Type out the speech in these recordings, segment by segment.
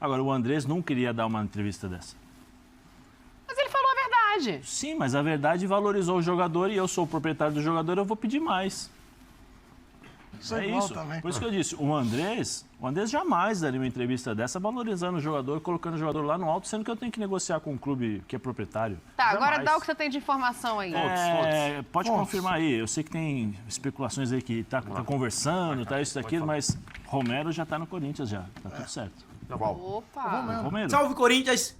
Agora, o Andrés não queria dar uma entrevista dessa. Mas ele falou a verdade. Sim, mas a verdade valorizou o jogador e eu sou o proprietário do jogador, eu vou pedir mais. Isso É igual isso. também. Por isso que eu disse, o Andrés jamais daria uma entrevista dessa valorizando o jogador, colocando o jogador lá no alto, sendo que eu tenho que negociar com um clube que é proprietário. Tá, Jamais. agora dá o que você tem de informação aí. Pode confirmar aí. Eu sei que tem especulações aí que tá conversando, tá isso, daquilo, mas Romero já tá no Corinthians já. Tá tudo certo. Opa! Romero. Salve, Corinthians!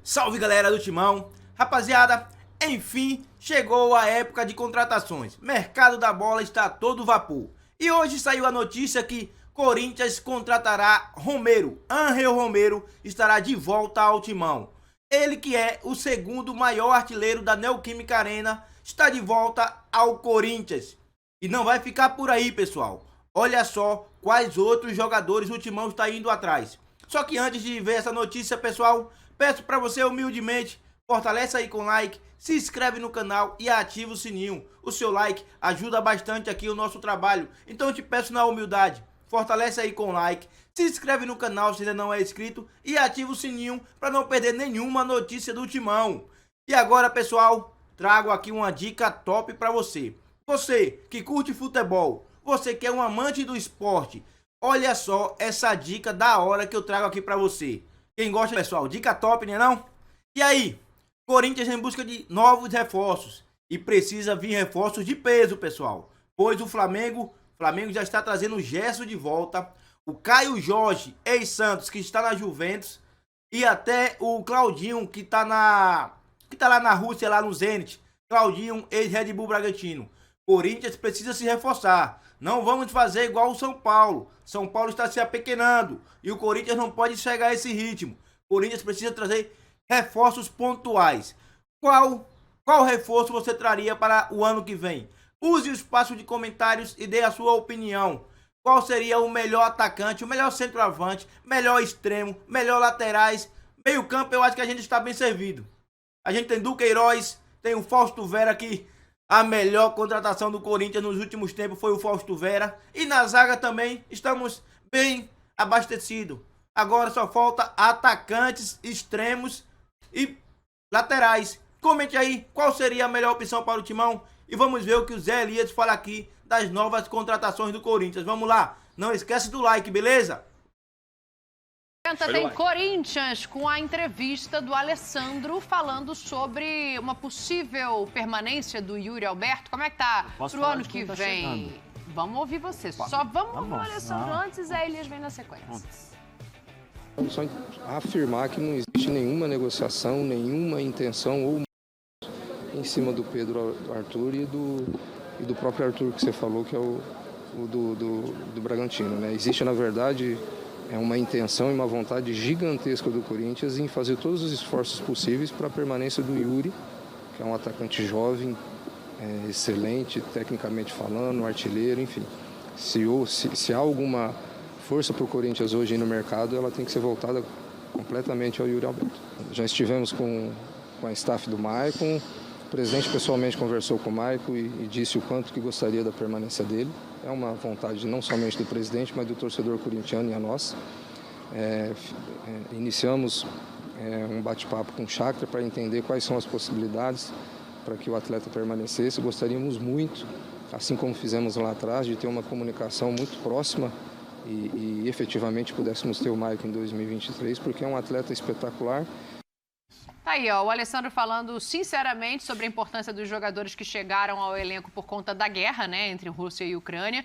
Salve, galera do Timão! Rapaziada, enfim, chegou a época de contratações. Mercado da bola está a todo vapor. E hoje saiu a notícia que Corinthians contratará Romero. Ángel Romero estará de volta ao Timão. Ele, que é o segundo maior artilheiro da Neoquímica Arena, está de volta ao Corinthians. E não vai ficar por aí, pessoal. Olha só quais outros jogadores o Timão está indo atrás. Só que antes de ver essa notícia, pessoal, peço para você humildemente, fortalece aí com like, se inscreve no canal e ativa o sininho. O seu like ajuda bastante aqui o nosso trabalho. Então eu te peço na humildade, fortalece aí com like, se inscreve no canal se ainda não é inscrito e ativa o sininho para não perder nenhuma notícia do Timão. E agora, pessoal, trago aqui uma dica top para você. Você que curte futebol, você que é um amante do esporte, olha só essa dica da hora que eu trago aqui para você. Quem gosta, pessoal, dica top, né não? E aí, Corinthians em busca de novos reforços. E precisa vir reforços de peso, pessoal. Pois o Flamengo já está trazendo o Gerson de volta. O Caio Jorge, ex-Santos, que está na Juventus. E até o Claudinho, que tá lá na Rússia, lá no Zenit. Claudinho, ex-Red Bull Bragantino. Corinthians precisa se reforçar. Não vamos fazer igual o São Paulo. São Paulo está se apequenando. E o Corinthians não pode chegar a esse ritmo. Corinthians precisa trazer reforços pontuais. Qual reforço você traria para o ano que vem? Use o espaço de comentários e dê a sua opinião. Qual seria o melhor atacante, o melhor centroavante, melhor extremo, melhor laterais? Meio campo eu acho que a gente está bem servido. A gente tem Duqueiroz, tem o Fausto Vera, que a melhor contratação do Corinthians nos últimos tempos foi o Fausto Vera. E na zaga também estamos bem abastecidos. Agora só falta atacantes, extremos e laterais. Comente aí qual seria a melhor opção para o Timão e vamos ver o que o Zé Elias fala aqui das novas contratações do Corinthians. Vamos lá, não esquece do like, beleza? Tem Corinthians com a entrevista do Alessandro falando sobre uma possível permanência do Yuri Alberto. Como é que tá pro ano que vem? Vamos ouvir você. Só vamos ouvir o Alessandro antes, Zé Elias vem na sequência. Vamos só afirmar que não existe nenhuma negociação, nenhuma intenção ou em cima do Pedro Arthur e do próprio Arthur que você falou, que é o do Bragantino, né? Existe, na verdade, uma intenção e uma vontade gigantesca do Corinthians em fazer todos os esforços possíveis para a permanência do Yuri, que é um atacante jovem, excelente, tecnicamente falando, um artilheiro, enfim. Se há alguma força para o Corinthians hoje no mercado, ela tem que ser voltada completamente ao Yuri Alberto. Já estivemos com a staff do Maicon, o presidente pessoalmente conversou com o Maicon e disse o quanto que gostaria da permanência dele. É uma vontade não somente do presidente, mas do torcedor corintiano e a nossa. Iniciamos um bate-papo com o Chakra para entender quais são as possibilidades para que o atleta permanecesse. Gostaríamos muito, assim como fizemos lá atrás, de ter uma comunicação muito próxima e efetivamente pudéssemos ter o Maicon em 2023, porque é um atleta espetacular. Tá aí, ó, o Alessandro falando sinceramente sobre a importância dos jogadores que chegaram ao elenco por conta da guerra, né, entre Rússia e Ucrânia.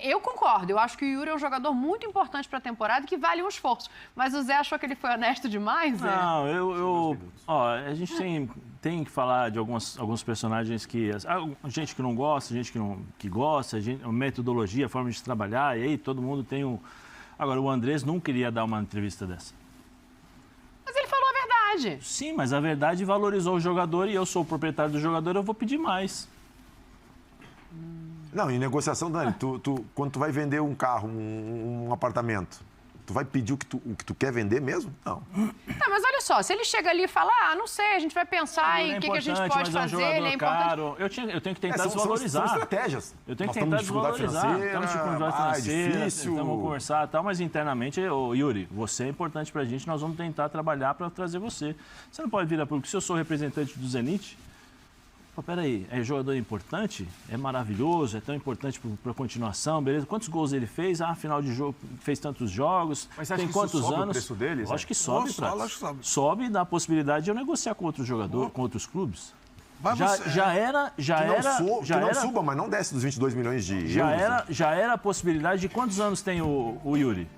Eu concordo, eu acho que o Yuri é um jogador muito importante para a temporada e que vale um esforço. Mas o Zé achou que ele foi honesto demais, né? Não, a gente tem que falar de alguns personagens que... gente que não gosta, gente que gosta, a metodologia, a forma de trabalhar, e aí todo mundo tem um... Agora, o Andrés não queria dar uma entrevista dessa. Mas ele falou a verdade. Sim, mas a verdade valorizou o jogador e eu sou o proprietário do jogador, eu vou pedir mais. Não, em negociação, Dani, quando tu vai vender um carro, um apartamento, Tu vai pedir o que tu quer vender mesmo? Não. Tá, mas olha só, se ele chega ali e fala, não sei, a gente vai pensar em o que a gente pode fazer, ele é importante. Caro. Eu tenho que tentar desvalorizar. São estratégias. Eu tenho que Nós tentar estamos em desvalorizar. dificuldade Estamos em dificuldade financeira, financeira, difícil. estamos conversar e tal, mas internamente, Yuri, você é importante pra gente, nós vamos tentar trabalhar para trazer você. Você não pode virar público. Se eu sou representante do Zenit, peraí, é jogador importante? É maravilhoso? É tão importante para a continuação? Beleza? Quantos gols ele fez? Final de jogo, fez tantos jogos. Mas tem quantos sobe anos? O preço deles? Acho que sobe, sobe. Sobe e dá a possibilidade de eu negociar com outro jogador, com outros clubes. Já era. Que não suba, mas não desce dos 22 milhões de euros. Já era a possibilidade de quantos anos tem o Yuri?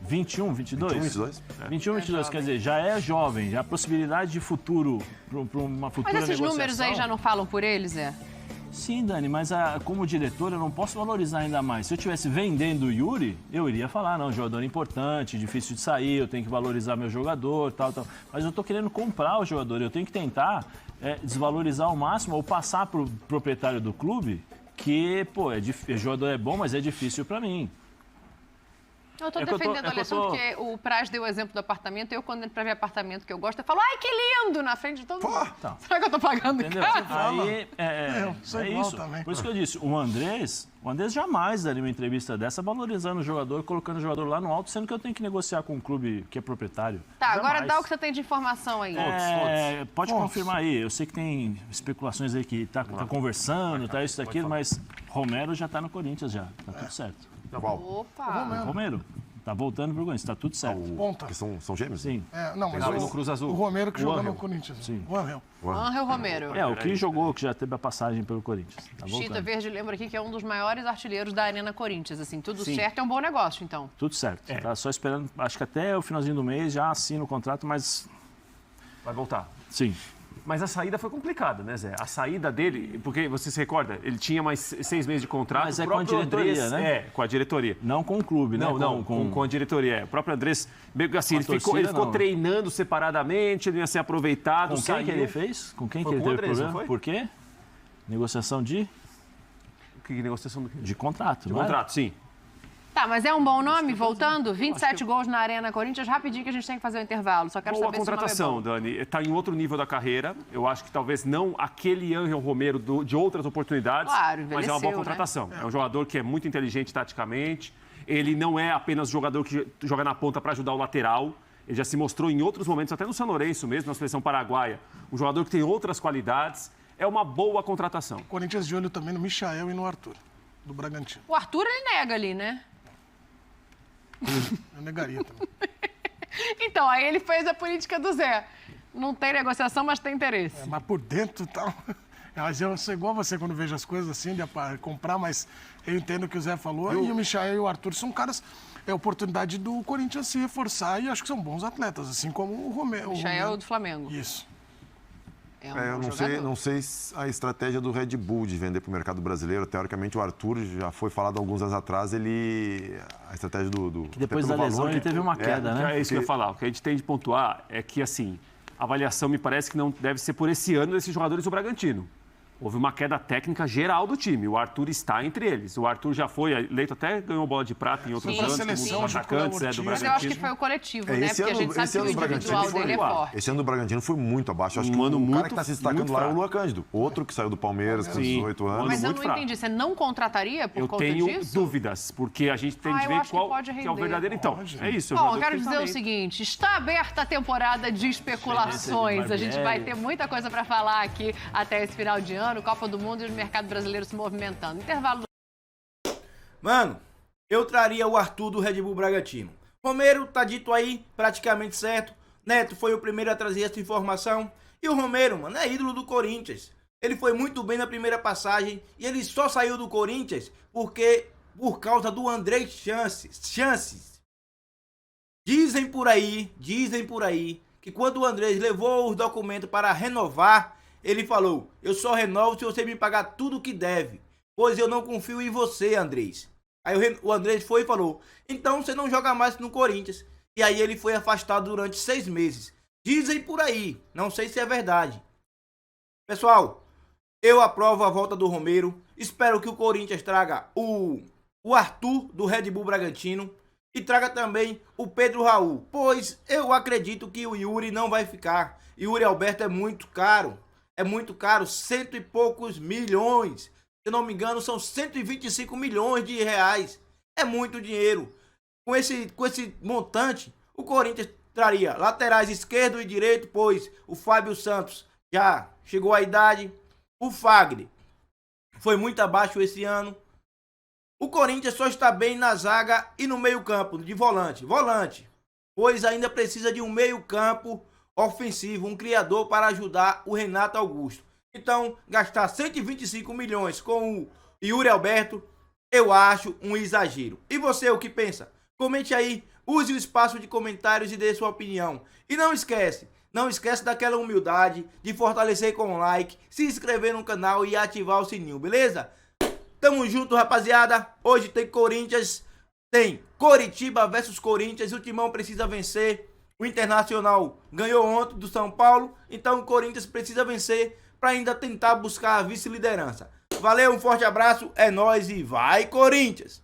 21, 22? 21, 22, quer dizer, já é jovem, já há possibilidade de futuro, para uma futura negociação. Mas esses números aí já não falam por eles, Sim, Dani, mas como diretor eu não posso valorizar ainda mais. Se eu estivesse vendendo o Yuri, eu iria falar, não, jogador importante, difícil de sair, eu tenho que valorizar meu jogador, tal. Mas eu estou querendo comprar o jogador, eu tenho que tentar desvalorizar ao máximo ou passar para o proprietário do clube que, o jogador é bom, mas é difícil para mim. Eu estou defendendo a Alessandro porque o Praz deu o exemplo do apartamento. Eu, quando entro para ver apartamento que eu gosto, eu falo, ai, que lindo, na frente de todo mundo. Tá. Será que eu estou pagando caro? Aí, é isso. Também. Por isso que eu disse, o Andrés jamais daria uma entrevista dessa valorizando o jogador, colocando o jogador lá no alto, sendo que eu tenho que negociar com um clube que é proprietário. Tá, Jamais. agora dá o que você tem de informação aí. Pode confirmar aí. Eu sei que tem especulações aí que tá conversando, tá isso, daquilo, mas Romero já tá no Corinthians já. Tá tudo certo. Opa! Romero. Tá voltando pro Corinthians, tá tudo certo. Ponta. Que são gêmeos? Sim. Mas no Cruz Azul. O Romero que jogou Angel. no Corinthians. Sim. O Angel. Angel Romero. O que jogou, que já teve a passagem pelo Corinthians. Tá Chita voltando. Verde lembra aqui que é um dos maiores artilheiros da Arena Corinthians. Assim, tudo certo, é um bom negócio, então. Tudo certo. Tá só esperando, acho que até o finalzinho do mês já assina o contrato, mas... Vai voltar. Sim. Mas a saída foi complicada, né, Zé? A saída dele, porque você se recorda, ele tinha mais 6 meses de contrato. Mas com a diretoria, Andrés, né? Com a diretoria. Não com o clube, né? Com a diretoria. O próprio Andrés, meio que assim, ele ficou treinando separadamente, ele ia ser aproveitado. Com quem que ele fez? Com quem que ele teve problema? Por quê? Negociação de? Que negociação do quê? De contrato, De contrato, sim. Tá, mas é um bom nome, voltando? 27 gols na Arena Corinthians, rapidinho que a gente tem que fazer o intervalo. Só quero Boa saber se o nome é contratação, bom. Dani. Está em outro nível da carreira. Eu acho que talvez não aquele Angel Romero de outras oportunidades, Claro, mas é uma boa envelheceu, contratação. É um jogador que é muito inteligente taticamente. Ele não é apenas jogador que joga na ponta para ajudar o lateral. Ele já se mostrou em outros momentos, até no São Lourenço mesmo, na seleção paraguaia. Um jogador que tem outras qualidades. É uma boa contratação. Corinthians de olho também no Michael e no Arthur, do Bragantino. O Arthur, ele nega ali, né? Eu negaria também. Então, aí ele fez a política do Zé. Não tem negociação, mas tem interesse. Mas por dentro e tal. Mas eu sou igual você quando vejo as coisas assim, de comprar, mas eu entendo o que o Zé falou. E o Michael e o Arthur são caras. É oportunidade do Corinthians se reforçar e acho que são bons atletas, assim como o Romero. Michael do Flamengo. Isso. É um Eu bom não jogador. sei a estratégia do Red Bull de vender para o mercado brasileiro. Teoricamente, o Arthur já foi falado alguns anos atrás, a estratégia do Que depois da até pelo lesão valor ele que- teve uma queda, né? É isso que eu ia falar. O que a gente tem de pontuar é que, assim, a avaliação me parece que não deve ser por esse ano desses jogadores do Bragantino. Houve uma queda técnica geral do time. O Arthur está entre eles. O Arthur já foi eleito, até ganhou bola de prata em outros Sim, anos, seleção, como junto com o atacantes do Ortiz. Bragantino. Mas eu acho que foi o coletivo, né? Porque a gente sabe que o individual dele é forte. Esse ano do Bragantino foi muito abaixo. Acho que Um ano o cara muito- que está se destacando muito lá é o fraco. Luan Cândido. Outro que saiu do Palmeiras com Sim. 18 anos. Mas eu muito não fraco. entendi. Você não contrataria por Eu conta tenho disso? dúvidas, porque a gente tem de eu ver acho que qual pode que é o render. verdadeiro. Então, é isso. Bom, eu quero dizer o seguinte, está aberta a temporada de especulações. A gente vai ter muita coisa para falar aqui até esse final de ano, Copa do Mundo e o mercado brasileiro se movimentando. Intervalo. Mano, eu traria o Arthur do Red Bull Bragantino. Romero tá dito aí, praticamente certo. Neto foi o primeiro a trazer essa informação. E o Romero, mano, é ídolo do Corinthians. Ele foi muito bem na primeira passagem e ele só saiu do Corinthians por causa do Andrés Chances. Dizem por aí, que quando o Andrés levou os documentos para renovar, ele falou, eu só renovo se você me pagar tudo que deve, pois eu não confio em você, Andrés. Aí o Andrés foi e falou, então você não joga mais no Corinthians. E aí ele foi afastado durante 6 meses. Dizem por aí, não sei se é verdade. Pessoal, eu aprovo a volta do Romero. Espero que o Corinthians traga o Arthur do Red Bull Bragantino. e traga também o Pedro Raul, pois eu acredito que o Yuri não vai ficar. Yuri Alberto é muito caro, 100 e poucos milhões. Se eu não me engano, são 125 milhões de reais. É muito dinheiro. Com esse montante, o Corinthians traria laterais esquerdo e direito, pois o Fábio Santos já chegou à idade. O Fagner foi muito abaixo esse ano. O Corinthians só está bem na zaga e no meio-campo, de volante, pois ainda precisa de um meio-campo ofensivo, um criador para ajudar o Renato Augusto. Então, gastar 125 milhões com o Yuri Alberto, eu acho um exagero. E você, o que pensa? Comente aí, use o espaço de comentários e dê sua opinião. E não esquece daquela humildade de fortalecer com o like, se inscrever no canal e ativar o sininho, beleza? Tamo junto, rapaziada. Hoje tem Corinthians, tem Coritiba versus Corinthians. O Timão precisa vencer. O Internacional ganhou ontem do São Paulo. Então o Corinthians precisa vencer para ainda tentar buscar a vice-liderança. Valeu, um forte abraço. É nóis e vai, Corinthians!